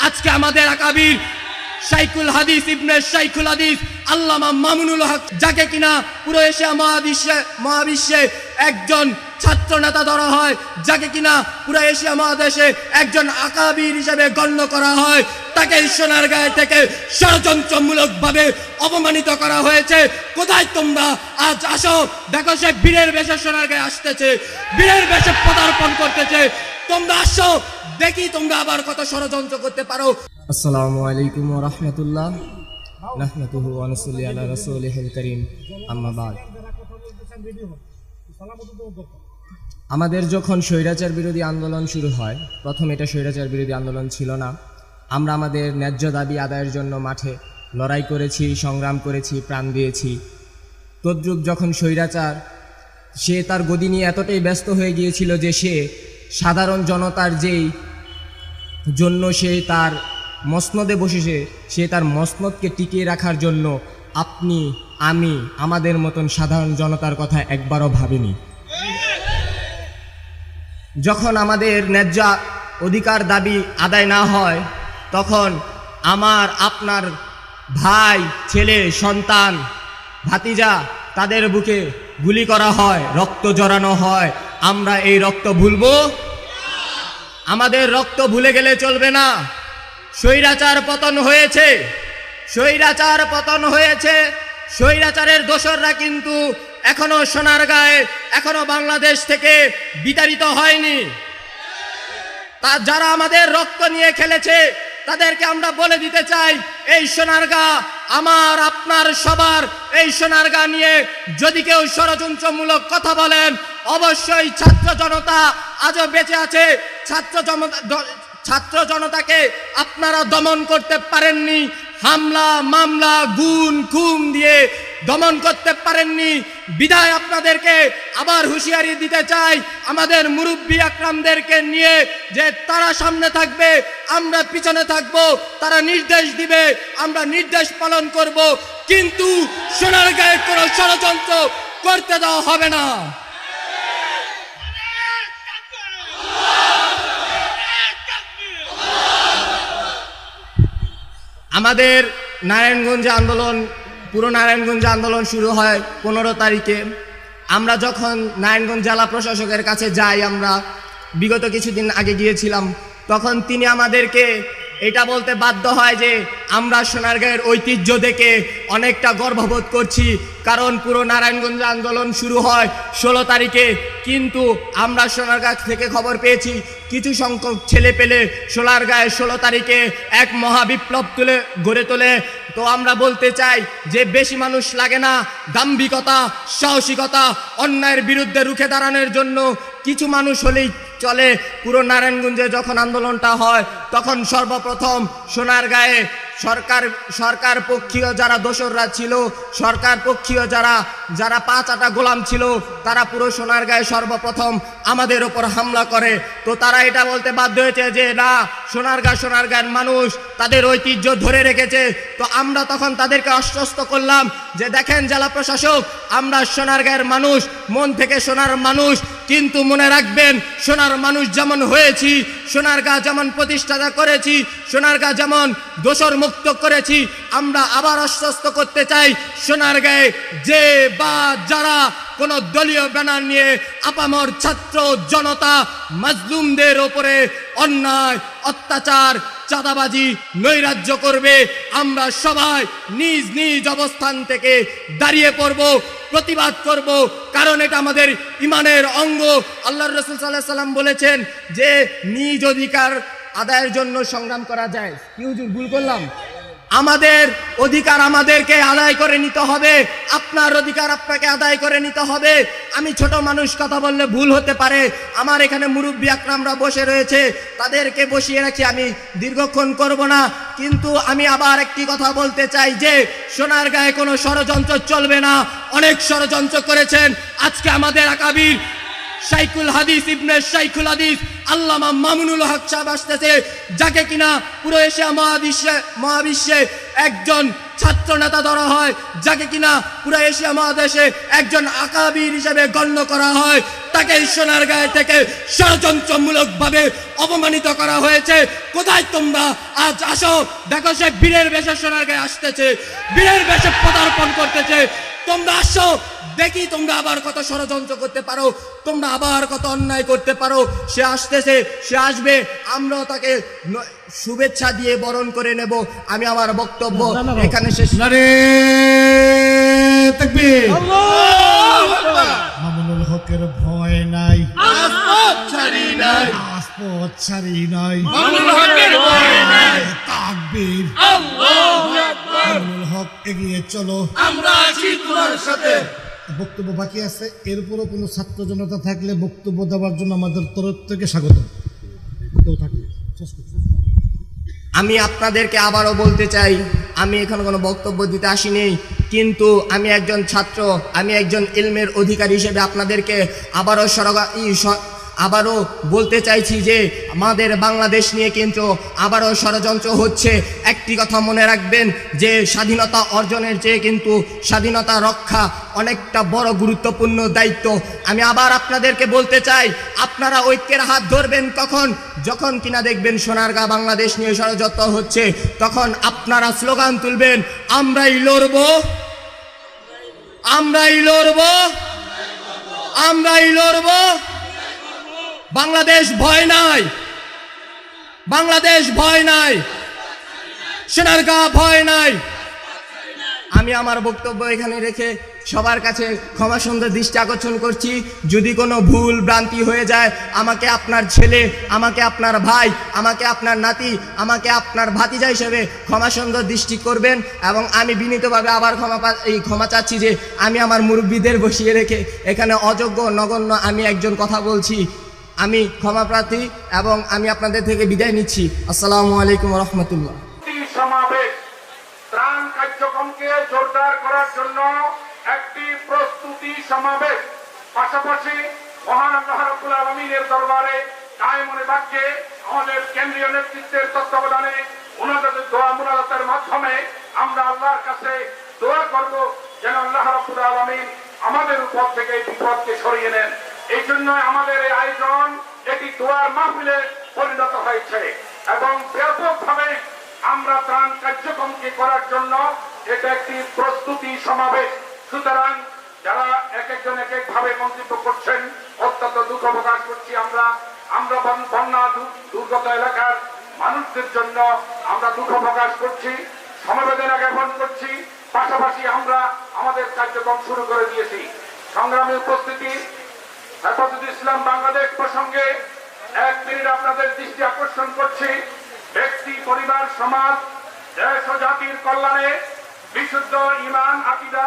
আজকে আমাদের আকাবির শাইখুল হাদিস ইবনে শাইখুল হাদিস আল্লামা মামুনুল হক, যাকে কিনা পুরো এশিয়া মহাবিশ্বে একজন ছাত্র নেতা ধরা হয়, যাকে কিনা পুরো এশিয়া মহাদেশে একজন আকাবির হিসেবে গণ্য করা হয়, তাকে সোনারগাঁও থেকে ষড়যন্ত্রমূলকভাবে অপমানিত করা হয়েছে। কোথায় তোমরা? আজ আসো, দেখো সে বীরের বেশে সোনারগাঁও আসতেছে, বীরের বেশে পদার্পণ করতেছে। তোমরা আসো, দেখি তোমরা আবার কত ষড়যন্ত্র করতে পারো। আসসালামু আলাইকুম ওয়া রাহমাতুল্লাহ, নাহমাদুহু ওয়া নুসাল্লি আলা রাসূলিহিল কারীম, আম্মা বাদ। আমাদের যখন স্বৈরাচার বিরোধী আন্দোলন শুরু হয়, প্রথম এটা স্বৈরাচার বিরোধী আন্দোলন ছিল না। আমরা আমাদের ন্যায্য দাবি আদায়ের জন্য মাঠে লড়াই করেছি, সংগ্রাম করেছি, প্রাণ দিয়েছি। তদ্রূপ যখন স্বৈরাচার সে তার গদি নিয়ে এতটাই ব্যস্ত হয়ে গিয়েছিল যে সে সাধারণ জনতার যেই জন্য সে তার মসনদে বসেছে, সে তার মসনদকে টিকিয়ে রাখার জন্য আপনি আমি আমাদের মতন সাধারণ জনতার কথা একবারও ভাবিনি। যখন আমাদের ন্যায্য অধিকার দাবি আদায় না হয়, তখন আমার আপনার ভাই, ছেলে, সন্তান, ভাতিজা তাদের বুকে গুলি করা হয়, রক্ত জড়ানো হয়। আমরা এই রক্ত ভুলবো? আমাদের রক্ত ভুলে গেলে চলবে না। স্বৈরাচার পতন হয়েছে, স্বৈরাচার পতন হয়েছে। স্বৈরাচারের দোসররা কিন্তু এখনো সোনারগাঁয়ে, এখনো বাংলাদেশ থেকে বিতাড়িত হয়নি। যারা আমাদের রক্ত নিয়ে খেলেছে তাদেরকে আমরা বলে দিতে চাই, এই সোনারগাঁ আমার, আপনার, সবার। এই সোনারগাঁ নিয়ে যদি কেউ ষড়যন্ত্রমূলক কথা বলেন, অবশ্যই ছাত্র জনতা আজও বেঁচে আছে। ছাত্র জনতাকে আপনারা দমন করতে পারেননি, হামলা, মামলা, গুম, খুন দিয়ে দমন করতে পারেননি। বিদায় আপনাদেরকে আবার হুঁশিয়ারি দিতে চাই, আমাদের মুরব্বী আকরামদেরকে নিয়ে, যে তারা সামনে থাকবে, আমরা পিছনে থাকবো। তারা নির্দেশ দিবে, আমরা নির্দেশ পালন করব, কিন্তু সোনারগাঁয়ে কোনো ষড়যন্ত্র করতে দেওয়া হবে না। আমাদের নারায়ণগঞ্জে আন্দোলন, পুরো নারায়ণগঞ্জে আন্দোলন শুরু হয় 15 তারিখে। আমরা যখন নারায়ণগঞ্জ জেলা প্রশাসকের কাছে যাই, আমরা বিগত কিছুদিন আগে গিয়েছিলাম, তখন তিনি আমাদেরকে এটা বলতে বাধ্য হয় যে আমরা সোনারগাঁয়ের ঐতিহ্য দেখে অনেকটা গর্ববোধ করছি, কারণ পুরো নারায়ণগঞ্জ আন্দোলন শুরু হয় 16 তারিখে। কিন্তু আমরা সোনারগাঁ থেকে খবর পেয়েছি কিছু সংখ্যক ছেলে পেলে সোনারগাঁয়ে 16 তারিখে এক মহাবিপ্লব গড়ে তোলে। তো আমরা বলতে চাই যে বেশি মানুষ লাগে না, দাম্ভিকতা, সাহসিকতা, অন্যায়ের বিরুদ্ধে রুখে দাঁড়ানোর জন্য কিছু মানুষ হলেই চলে। পুরো নারায়ণগঞ্জে যখন আন্দোলনটা হয়, তখন সর্বপ্রথম সোনারগাঁয়ে সরকার পক্ষীয় যারা দোসররা ছিল, সরকার পক্ষীয় যারা 5 আটা গোলাম ছিল, তারা পুরো সোনারগাঁয়ে সর্বপ্রথম আমাদের ওপর হামলা করে। তো তারা এটা বলতে বাধ্য হয়েছে যে না, সোনারগাঁয়ের মানুষ তাদের ঐতিহ্য ধরে রেখেছে। তো আমরা তখন তাদেরকে আশ্বস্ত করলাম যে দেখেন জেলা প্রশাসক, আমরা সোনারগাঁয়ের মানুষ, মন থেকে সোনার মানুষ, কিন্তু মনে রাখবেন সোনার মানুষ যেমন হয়েছি, সোনারগাঁ যেমন প্রতিষ্ঠাতা করেছি, সোনারগাঁ যেমন দোসর মুক্ত করেছি, আমরা আবার আশ্বস্ত করতে চাই সোনারগাঁয়ে যে বা যারা কোন দলীয় ব্যানার নিয়ে আপামর ছাত্র জনতা মাজলুমদের ওপরে অন্যায়, অত্যাচার, চাঁদাবাজি, নৈরাজ্য করবে, আমরা সবাই নিজ নিজ অবস্থান থেকে দাঁড়িয়ে পড়ব, প্রতিবাদ করব, কারণ এটা আমাদের ইমানের অঙ্গ। আল্লাহর রাসূল সাল্লাল্লাহু আলাইহি সাল্লাম বলেছেন যে নিজ অধিকার আদায়ের জন্য সংগ্রাম করা যায়। কি হুজুর ভুল করলাম? আমাদের অধিকার আমাদেরকে আদায় করে নিতে হবে, আপনার অধিকার আপনাকে আদায় করে নিতে হবে। আমি ছোট মানুষ, কথা বললে ভুল হতে পারে। আমার এখানে মুরব্বী আকরামরা বসে রয়েছে, তাদেরকে বসিয়ে রাখি, আমি দীর্ঘক্ষণ করব না। কিন্তু আমি আবার একটি কথা বলতে চাই যে সোনারগাঁয়ে কোনো ষড়যন্ত্র চলবে না। অনেক ষড়যন্ত্র করেছেন। আজকে আমাদের আকাবির শাইখুল হাদিস ইবনে শাইখুল হাদিস আল্লামা মামুনুল হক সাহেব আসতেছে, যাকে কিনা পুরো এশিয়া মহাবিশ্বে একজন ছাত্র নেতা ধরা হয়, যাকে কিনা পুরো এশিয়া মহাদেশে একজন আকাবির হিসেবে গণ্য করা হয়, তাকে সোনারগাঁও থেকে ষড়যন্ত্রমূলকভাবে অপমানিত করা হয়েছে। কোথায় তোমরা? আজ আসো, দেখো সে বীরের বেশে সোনারগাঁও আসতেছে, বীরের বেশে পদার্পণ করতেছে। তোমরা আসো, দেখি তোমরা আবার কত ষড়যন্ত্র করতে পারো, তোমরা আবার কত অন্যায় করতে পারো। সে আসতেছে, সে আসবে, আমরাও তাকে শুভেচ্ছা দিয়ে বরণ করে নেব। আমি আমার বক্তব্য এখানে শেষ। নারে তাকবীর। মামুনুল হকের ভয় নাই, রাজপথ ছাড়ি নাই, রাজপথ ছাড়ি নাই, মামুনুল হকের ভয় নাই। তাকবীর। আল্লাহু আকবার। মামুনুল হক এগিয়ে চলো, আমরা আছি তোমার সাথে। বক্তব্য বাকি আছে, এরপরও কোনো ছাত্র জনতা থাকলে বক্তব্য দেওয়ার জন্য আমাদের তরফ থেকে স্বাগত। কেউ থাকলে শেষ করছি। আমি আপনাদেরকে আবারও বলতে চাই, আমি এখানে কোনো বক্তব্য দিতে আসিনি, কিন্তু আমি একজন ছাত্র, আমি একজন ইলমের অধিকারী হিসেবে আপনাদেরকে আবারও বলতে চাইছি যে আমাদের বাংলাদেশ নিয়ে কিন্তু আবারও ষড়যন্ত্র হচ্ছে। একটি কথা মনে রাখবেন যে স্বাধীনতা অর্জনের চেয়ে কিন্তু স্বাধীনতা রক্ষা অনেকটা বড় গুরুত্বপূর্ণ দায়িত্ব। আমি আবার আপনাদেরকে বলতে চাই, আপনারা ঐক্যের হাত ধরবেন কখন? যখন কিনা দেখবেন সোনারগাঁ বাংলাদেশ নিয়ে ষড়যন্ত্র হচ্ছে, তখন আপনারা স্লোগান তুলবেন, আমরাই লড়ব, আমরাই লড়ব, আমরাই লড়ব। বাংলাদেশ ভয় নাই, বাংলাদেশ ভয় নাই, সোনারগাঁ ভয় নাই। আমি আমার বক্তব্য এখানে রেখে সবার কাছে ক্ষমা সুন্দর দৃষ্টি আকর্ষণ করছি। যদি কোনো ভুল ভ্রান্তি হয়ে যায়, আমাকে আপনার ছেলে, আমাকে আপনার ভাই, আমাকে আপনার নাতি, আমাকে আপনার ভাতিজা হিসেবে ক্ষমা সুন্দর দৃষ্টি করবেন। এবং আমি বিনীতভাবে আবার ক্ষমা চাচ্ছি যে আমি আমার মুরব্বীদের বসিয়ে রেখে এখানে অযোগ্য নগণ্য আমি একজন কথা বলছি। আমি ক্ষমা প্রার্থী এবং আমি আপনাদের থেকে বিদায় নিচ্ছি। আসসালামু আলাইকুম রহমতুল্লাহ। সমাবেশ ত্রাণ কার্যক্রমকে জোরদার করার জন্য একটি প্রস্তুতি সমাবেশ, পাশাপাশি মহান আল্লাহ রাব্বুল আলামিনের দরবারে কায়মনে বাক্যে আমাদের কেন্দ্রীয় নেতৃত্বের তত্ত্বাবধানে ওনাদের দোয়া মুনাজাতের মাধ্যমে আমরা আল্লাহর কাছে দোয়া করব যেন আল্লাহ রাব্বুল আলামিন আমাদের উপর থেকে এই বিপদকে সরিয়ে নেন। এই জন্য আমাদের এই আয়োজন একটি দোয়ার মাহফিলে পরিণত হয়েছে এবং ব্যাপকভাবে আমরা ত্রাণ কার্যক্রমকে করার জন্য এটা একটি প্রস্তুতি সমাবেশ। সুতরাং যারা এক একজন এক একভাবে মন্তব্য করছেন, অত্যন্ত দুঃখ প্রকাশ করছি। আমরা বন্যা দুর্গত এলাকার মানুষদের জন্য আমরা দুঃখ প্রকাশ করছি, সমবেদনা জ্ঞাপন করছি। পাশাপাশি আমরা আমাদের কার্যক্রম শুরু করে দিয়েছি। সংগ্রামী উপস্থিতি, হেফাজত ইসলাম বাংলাদেশ প্রসঙ্গে 1 মিনিট আপনাদের দৃষ্টি আকর্ষণ করছি। ব্যক্তি, পরিবার, সমাজ, দেশ ও জাতির কল্যাণে বিশুদ্ধ ঈমান, আকীদা